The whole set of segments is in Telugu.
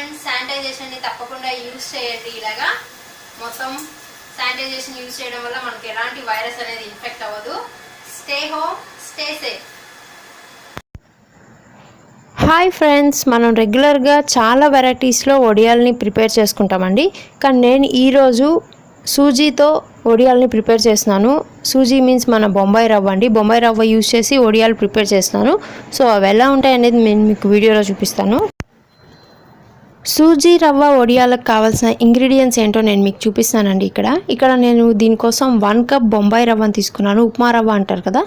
ఫ్రెండ్స్, శానిటైజేషన్ని తప్పకుండా యూజ్ చేయండి. ఇలాగా మొత్తం శానిటైజేషన్ యూజ్ చేయడం వల్ల మనకి ఎలాంటి వైరస్ అనేది ఇన్ఫెక్ట్ అవ్వదు. Stay home, stay safe. Hi friends, మనం రెగ్యులర్గా చాలా వెరైటీస్లో వడియాల్ని ప్రిపేర్ చేసుకుంటామండి. కానీ నేను ఈరోజు సూజీతో వడియాల్ని ప్రిపేర్ చేస్తున్నాను. సూజీ మీన్స్ మన బొంబాయి రవ్వ అండి. బొంబాయి రవ్వ యూజ్ చేసి వడియాలు ప్రిపేర్ చేస్తున్నాను. సో అవి ఎలా ఉంటాయి అనేది నేను మీకు వీడియోలో చూపిస్తాను. సూజీ రవ్వ వడియాలకు కావాల్సిన ఇంగ్రీడియంట్స్ ఏంటో నేను మీకు చూపిస్తానండి. ఇక్కడ నేను దీనికోసం 1 కప్ బొంబాయి రవ్వని తీసుకున్నాను. ఉప్మా రవ్వ అంటారు కదా,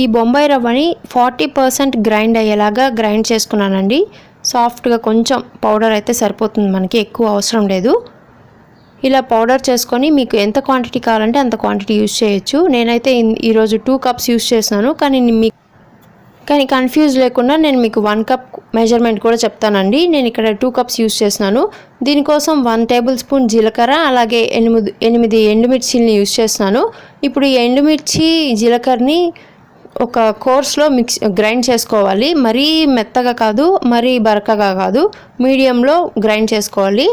ఈ బొంబాయి రవ్వని 40% గ్రైండ్ అయ్యేలాగా గ్రైండ్ చేసుకున్నానండి. సాఫ్ట్గా కొంచెం పౌడర్ అయితే సరిపోతుంది, మనకి ఎక్కువ అవసరం లేదు. ఇలా పౌడర్ చేసుకొని మీకు ఎంత క్వాంటిటీ కావాలంటే అంత క్వాంటిటీ యూజ్ చేయొచ్చు. నేనైతే ఈరోజు 2 కప్స్ యూజ్ చేస్తున్నాను. కానీ కన్ఫ్యూజ్ లేకుండా నేను మీకు 1 కప్ మెజర్మెంట్ కూడా చెప్తానండి. నేను ఇక్కడ 2 కప్స్ యూజ్ చేస్తున్నాను. దీనికోసం 1 టేబుల్ స్పూన్ జీలకర్ర, అలాగే 8 ఎండుమిర్చిని యూజ్ చేస్తున్నాను. ఇప్పుడు ఈ ఎండుమిర్చి జీలకర్రని ఒక కోర్స్లో గ్రైండ్ చేసుకోవాలి. మరీ మెత్తగా కాదు, మరీ బరకగా కాదు, మీడియంలో గ్రైండ్ చేసుకోవాలి.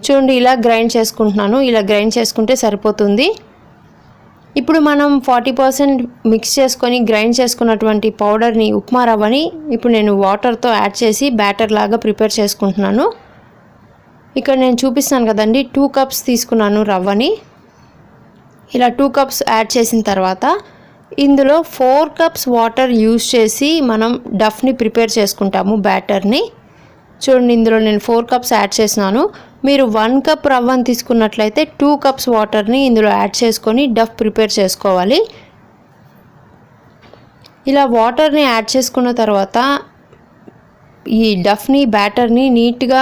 చూడండి, ఇలా గ్రైండ్ చేసుకుంటున్నాను. ఇలా గ్రైండ్ చేసుకుంటే సరిపోతుంది. ఇప్పుడు మనం 40% మిక్స్ చేసుకొని గ్రైండ్ చేసుకున్నటువంటి పౌడర్ని, ఉప్మా రవ్వని ఇప్పుడు నేను వాటర్తో యాడ్ చేసి బ్యాటర్ లాగా ప్రిపేర్ చేసుకుంటున్నాను. ఇక్కడ నేను చూపిస్తాను కదండి, 2 కప్స్ తీసుకున్నాను రవ్వని. ఇలా 2 కప్స్ యాడ్ చేసిన తర్వాత ఇందులో 4 కప్స్ వాటర్ యూజ్ చేసి మనం డఫ్ని ప్రిపేర్ చేసుకుంటాము, బ్యాటర్ని. చూడండి, ఇందులో నేను 4 కప్స్ యాడ్ చేసినాను. మీరు 1 కప్ రవ్వని తీసుకున్నట్లయితే 2 కప్స్ వాటర్ని ఇందులో యాడ్ చేసుకొని డఫ్ ప్రిపేర్ చేసుకోవాలి. ఇలా వాటర్ని యాడ్ చేసుకున్న తర్వాత ఈ డఫ్ని, బ్యాటర్ని నీట్గా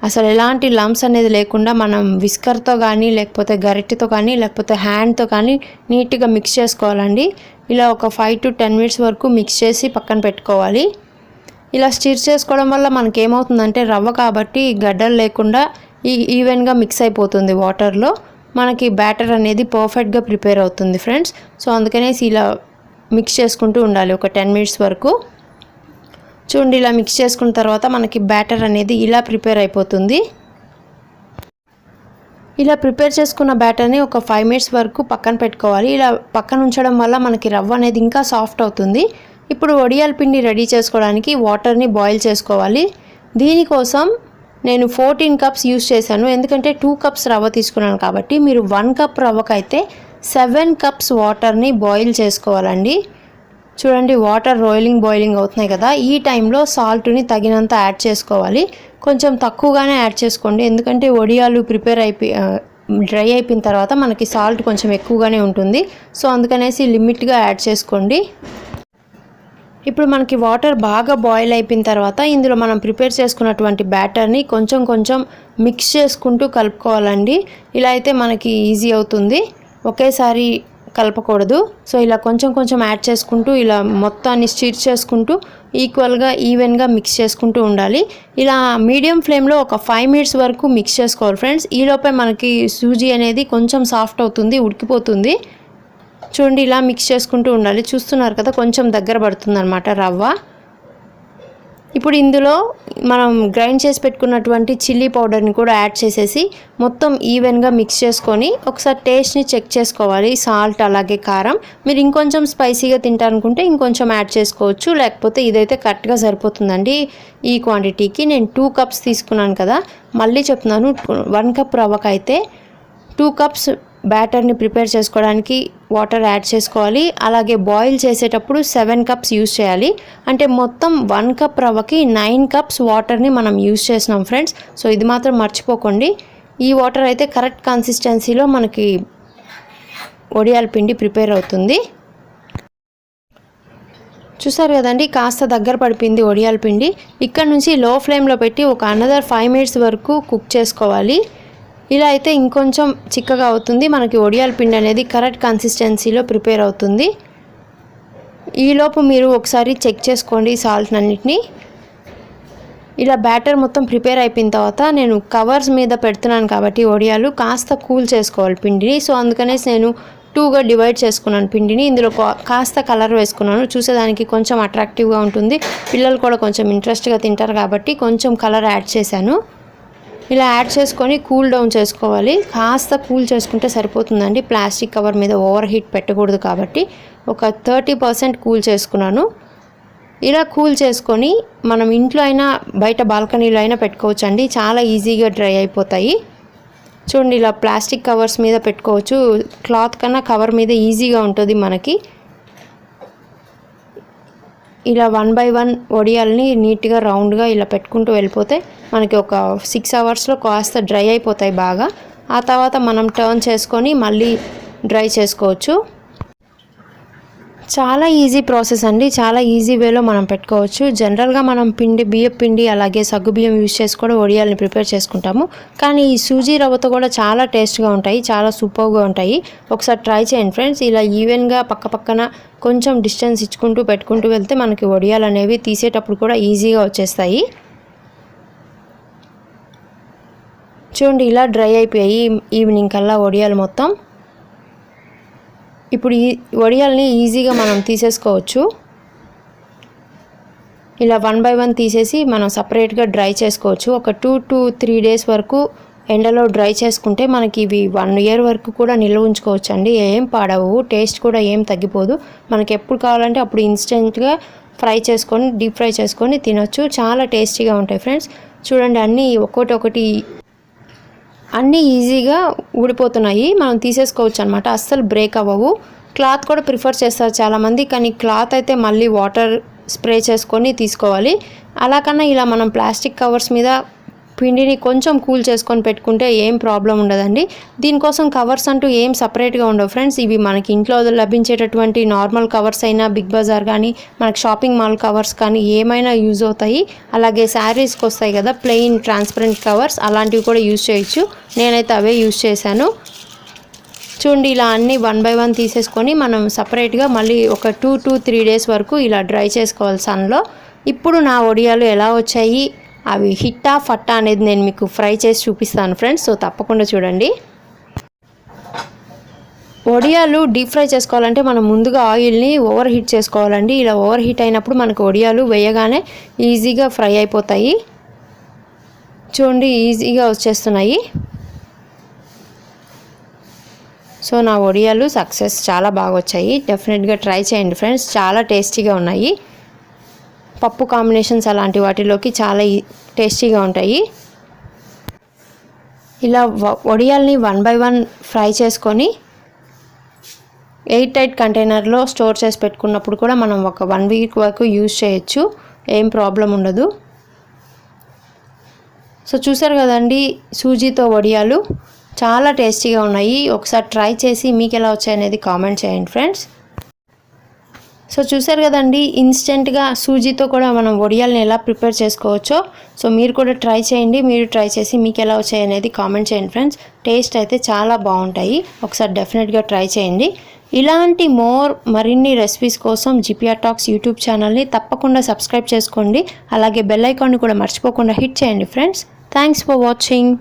అసలు ఎలాంటి లంప్స్ అనేది లేకుండా మనం విస్కర్తో కానీ, లేకపోతే గరిటెతో కానీ, లేకపోతే హ్యాండ్తో కానీ నీట్గా మిక్స్ చేసుకోవాలండి. ఇలా ఒక 5 to 10 మినిట్స్ వరకు మిక్స్ చేసి పక్కన పెట్టుకోవాలి. ఇలా స్టిర్ చేసుకోవడం వల్ల మనకి ఏమవుతుందంటే రవ్వ కాబట్టి గడ్డలు లేకుండా ఈవెన్గా మిక్స్ అయిపోతుంది వాటర్లో. మనకి బ్యాటర్ అనేది పర్ఫెక్ట్గా ప్రిపేర్ అవుతుంది ఫ్రెండ్స్. సో అందుకనేసి ఇలా మిక్స్ చేసుకుంటూ ఉండాలి ఒక 10 మినిట్స్ వరకు. చూడండి, ఇలా మిక్స్ చేసుకున్న తర్వాత మనకి బ్యాటర్ అనేది ఇలా ప్రిపేర్ అయిపోతుంది. ఇలా ప్రిపేర్ చేసుకున్న బ్యాటర్ని ఒక 5 మినిట్స్ వరకు పక్కన పెట్టుకోవాలి. ఇలా పక్కన ఉంచడం వల్ల మనకి రవ్వ అనేది ఇంకా సాఫ్ట్ అవుతుంది. ఇప్పుడు వడియాల పిండి రెడీ చేసుకోవడానికి వాటర్ని బాయిల్ చేసుకోవాలి. దీనికోసం నేను 14 కప్స్ యూజ్ చేశాను, ఎందుకంటే 2 కప్స్ రవ్వ తీసుకున్నాను కాబట్టి. మీరు 1 కప్ రవ్వకైతే 7 కప్స్ వాటర్ని బాయిల్ చేసుకోవాలండి. చూడండి, వాటర్ బాయిలింగ్ అవుతున్నాయి కదా, ఈ టైంలో సాల్ట్ని తగినంత యాడ్ చేసుకోవాలి. కొంచెం తక్కువగానే యాడ్ చేసుకోండి, ఎందుకంటే వడియాలు డ్రై అయిపోయిన తర్వాత మనకి సాల్ట్ కొంచెం ఎక్కువగానే ఉంటుంది. సో అందుకనేసి లిమిట్గా యాడ్ చేసుకోండి. ఇప్పుడు మనకి వాటర్ బాగా బాయిల్ అయిపోయిన తర్వాత ఇందులో మనం ప్రిపేర్ చేసుకున్నటువంటి బ్యాటర్ని కొంచెం మిక్స్ చేసుకుంటూ కలుపుకోవాలండి. ఇలా అయితే మనకి ఈజీ అవుతుంది, ఒకేసారి కలపకూడదు. సో ఇలా కొంచెం యాడ్ చేసుకుంటూ ఇలా మొత్తాన్ని స్టిర్ చేసుకుంటూ ఈవెన్గా మిక్స్ చేసుకుంటూ ఉండాలి. ఇలా మీడియం ఫ్లేమ్లో ఒక 5 మినిట్స్ వరకు మిక్స్ చేసుకోవాలి ఫ్రెండ్స్. ఈలోపే మనకి సూజీ అనేది కొంచెం సాఫ్ట్ అవుతుంది, ఉడికిపోతుంది. చూడండి, ఇలా మిక్స్ చేసుకుంటూ ఉండాలి. చూస్తున్నారు కదా, కొంచెం దగ్గర పడుతుంది అన్నమాట రవ్వ. ఇప్పుడు ఇందులో మనం గ్రైండ్ చేసి పెట్టుకున్నటువంటి చిల్లీ పౌడర్ని కూడా యాడ్ చేసేసి మొత్తం ఈవెన్గా మిక్స్ చేసుకొని ఒకసారి టేస్ట్ని చెక్ చేసుకోవాలి. సాల్ట్ అలాగే కారం, మీరు ఇంకొంచెం స్పైసీగా తింటారనుకుంటే ఇంకొంచెం యాడ్ చేసుకోవచ్చు, లేకపోతే ఇదైతే కరెక్ట్గా సరిపోతుందండి. ఈ క్వాంటిటీకి నేను 2 కప్స్ తీసుకున్నాను కదా, మళ్ళీ చెప్తున్నాను, 1 కప్ రవ్వకైతే 2 కప్స్ బ్యాటర్ని ప్రిపేర్ చేసుకోవడానికి వాటర్ యాడ్ చేసుకోవాలి. అలాగే బాయిల్ చేసేటప్పుడు 7 కప్స్ యూజ్ చేయాలి. అంటే మొత్తం 1 కప్ రవ్వకి 9 కప్స్ వాటర్ని మనం యూజ్ చేసినాం ఫ్రెండ్స్. సో ఇది మాత్రం మర్చిపోకండి. ఈ వాటర్ అయితే కరెక్ట్ కన్సిస్టెన్సీలో మనకి వడియాల పిండి ప్రిపేర్ అవుతుంది. చూసారు కదండి, కాస్త దగ్గర పడిపోయింది వడియాల పిండి. ఇక్కడ నుంచి లో ఫ్లేమ్లో పెట్టి ఒక అనదర్ 5 మినిట్స్ వరకు కుక్ చేసుకోవాలి. ఇలా అయితే ఇంకొంచెం చిక్కగా అవుతుంది, మనకి వడియాల పిండి అనేది కరెక్ట్ కన్సిస్టెన్సీలో ప్రిపేర్ అవుతుంది. ఈలోపు మీరు ఒకసారి చెక్ చేసుకోండి సాల్ట్ అన్నిటిని. ఇలా బ్యాటర్ మొత్తం ప్రిపేర్ అయిపోయిన తర్వాత నేను కవర్స్ మీద పెడుతున్నాను కాబట్టి వడియాలు కాస్త కూల్ చేసుకోవాలి పిండిని. సో అందుకనేసి నేను 2గా డివైడ్ చేసుకున్నాను పిండిని. ఇందులో కాస్త కలర్ వేసుకున్నాను, చూసేదానికి కొంచెం అట్రాక్టివ్గా ఉంటుంది, పిల్లలు కూడా కొంచెం ఇంట్రెస్ట్గా తింటారు కాబట్టి కొంచెం కలర్ యాడ్ చేశాను. ఇలా యాడ్ చేసుకొని కూల్ డౌన్ చేసుకోవాలి. కాస్త కూల్ చేసుకుంటే సరిపోతుందండి, ప్లాస్టిక్ కవర్ మీద ఓవర్ హీట్ పెట్టకూడదు కాబట్టి. ఒక 30% కూల్ చేసుకున్నాను. ఇలా కూల్ చేసుకొని మనం ఇంట్లో అయినా బయట బాల్కనీలో అయినా పెట్టుకోవచ్చు అండి, చాలా ఈజీగా డ్రై అయిపోతాయి. చూడండి, ఇలా ప్లాస్టిక్ కవర్స్ మీద పెట్టుకోవచ్చు, క్లాత్ కన్నా కవర్ మీద ఈజీగా ఉంటుంది మనకి. ఇలా 1 by 1 వడియాల్ని నీట్గా రౌండ్గా ఇలా పెట్టుకుంటూ వెళ్ళిపోతే మనకి ఒక 6 అవర్స్లో కాస్త డ్రై అయిపోతాయి బాగా. ఆ తర్వాత మనం టర్న్ చేసుకొని మళ్ళీ డ్రై చేసుకోవచ్చు. చాలా ఈజీ ప్రాసెస్ అండి, చాలా ఈజీ వేలో మనం పెట్టుకోవచ్చు. జనరల్గా మనం బియ్యం పిండి అలాగే సగ్గుబియ్యం యూజ్ చేసి కూడా వడియాలని ప్రిపేర్ చేసుకుంటాము, కానీ ఈ సూజీ రవ్వతో కూడా చాలా టేస్ట్గా ఉంటాయి, చాలా సూపర్గా ఉంటాయి. ఒకసారి ట్రై చేయండి ఫ్రెండ్స్. ఇలా ఈవెన్గా పక్కన కొంచెం డిస్టెన్స్ ఇచ్చుకుంటూ పెట్టుకుంటూ వెళ్తే మనకి వడియాలు అనేవి తీసేటప్పుడు కూడా ఈజీగా వచ్చేస్తాయి. చూడండి, ఇలా డ్రై అయిపోయాయి ఈవినింగ్ కల్లా వడియాలు మొత్తం. ఇప్పుడు ఈ వడియాల్ని ఈజీగా మనం తీసేసుకోవచ్చు. ఇలా 1 by 1 తీసేసి మనం సపరేట్గా డ్రై చేసుకోవచ్చు. ఒక 2 to 3 days వరకు ఎండలో డ్రై చేసుకుంటే మనకి ఇవి 1 year వరకు కూడా నిల్వ ఉంచుకోవచ్చు అండి, ఏం పాడవు, టేస్ట్ కూడా ఏం తగ్గిపోదు. మనకి ఎప్పుడు కావాలంటే అప్పుడు ఇన్స్టెంట్గా డీప్ ఫ్రై చేసుకొని తినొచ్చు, చాలా టేస్టీగా ఉంటాయి ఫ్రెండ్స్. చూడండి, అన్నీ ఈజీగా ఊడిపోతున్నాయి, మనం తీసేసుకోవచ్చు అనమాట, అస్సలు బ్రేక్ అవ్వవు. క్లాత్ కూడా ప్రిఫర్ చేస్తారు చాలామంది, కానీ క్లాత్ అయితే మళ్ళీ వాటర్ స్ప్రే చేసుకొని తీసుకోవాలి. అలా కన్నా ఇలా మనం ప్లాస్టిక్ కవర్స్ మీద పిండిని కొంచెం కూల్ చేసుకొని పెట్టుకుంటే ఏం ప్రాబ్లం ఉండదండి. దీనికోసం కవర్స్ అంటూ ఏం సపరేట్గా ఉండవు ఫ్రెండ్స్. ఇవి మనకి ఇంట్లో లభించేటటువంటి నార్మల్ కవర్స్ అయినా, బిగ్ బజార్ కానీ మనకి షాపింగ్ మాల్ కవర్స్ కానీ ఏమైనా యూజ్ అవుతాయి. అలాగే శారీస్కి వస్తాయి కదా ప్లెయిన్ ట్రాన్స్పరెంట్ కవర్స్, అలాంటివి కూడా యూజ్ చేయొచ్చు. నేనైతే అవే యూజ్ చేశాను. చూడండి, ఇలా అన్నీ 1 by 1 తీసేసుకొని మనం సపరేట్గా మళ్ళీ ఒక 2 to 3 days వరకు ఇలా డ్రై చేసుకోవాలి సన్లో. ఇప్పుడు నా వడియాలు ఎలా వచ్చాయి, అవి హిట్టా ఫట్టా అనేది నేను మీకు ఫ్రై చేసి చూపిస్తాను ఫ్రెండ్స్, సో తప్పకుండా చూడండి. వడియాలు డీప్ ఫ్రై చేసుకోవాలంటే మనం ముందుగా ఆయిల్ని ఓవర్ హీట్ చేసుకోవాలండి. ఇలా ఓవర్ హీట్ అయినప్పుడు మనకు వడియాలు వేయగానే ఈజీగా ఫ్రై అయిపోతాయి. చూడండి, ఈజీగా వచ్చేస్తున్నాయి. సో నా వడియాలు సక్సెస్, చాలా బాగా వచ్చాయి. డెఫినెట్గా ట్రై చేయండి ఫ్రెండ్స్, చాలా టేస్టీగా ఉన్నాయి. పప్పు కాంబినేషన్స్ అలాంటి వాటిలోకి చాలా టేస్టీగా ఉంటాయి. ఇలా వడియాల్ని 1 by 1 ఫ్రై చేసుకొని ఎయిర్ టైట్ కంటైనర్లో స్టోర్ చేసి పెట్టుకున్నప్పుడు కూడా మనం ఒక 1 week వరకు యూజ్ చేయొచ్చు, ఏం ప్రాబ్లం ఉండదు. సో చూసారు కదండి, సూజీతో వడియాలు చాలా టేస్టీగా ఉన్నాయి. ఒకసారి ట్రై చేసి మీకు ఎలా వచ్చాయనేది కామెంట్ చేయండి ఫ్రెండ్స్. సో చూసారు కదండి, ఇన్స్టెంట్గా సూజీతో కూడా మనం వడియాలని ఎలా ప్రిపేర్ చేసుకోవచ్చో. సో మీరు కూడా ట్రై చేయండి, మీరు ట్రై చేసి మీకు ఎలా వచ్చాయనేది కామెంట్ చేయండి ఫ్రెండ్స్. టేస్ట్ అయితే చాలా బాగుంటాయి, ఒకసారి డెఫినెట్గా ట్రై చేయండి. ఇలాంటి మరిన్ని రెసిపీస్ కోసం జిపిఆర్ టాక్స్ యూట్యూబ్ ఛానల్ని తప్పకుండా సబ్స్క్రైబ్ చేసుకోండి. అలాగే బెల్ ఐకాన్ని కూడా మర్చిపోకుండా హిట్ చేయండి ఫ్రెండ్స్. Thanks for watching.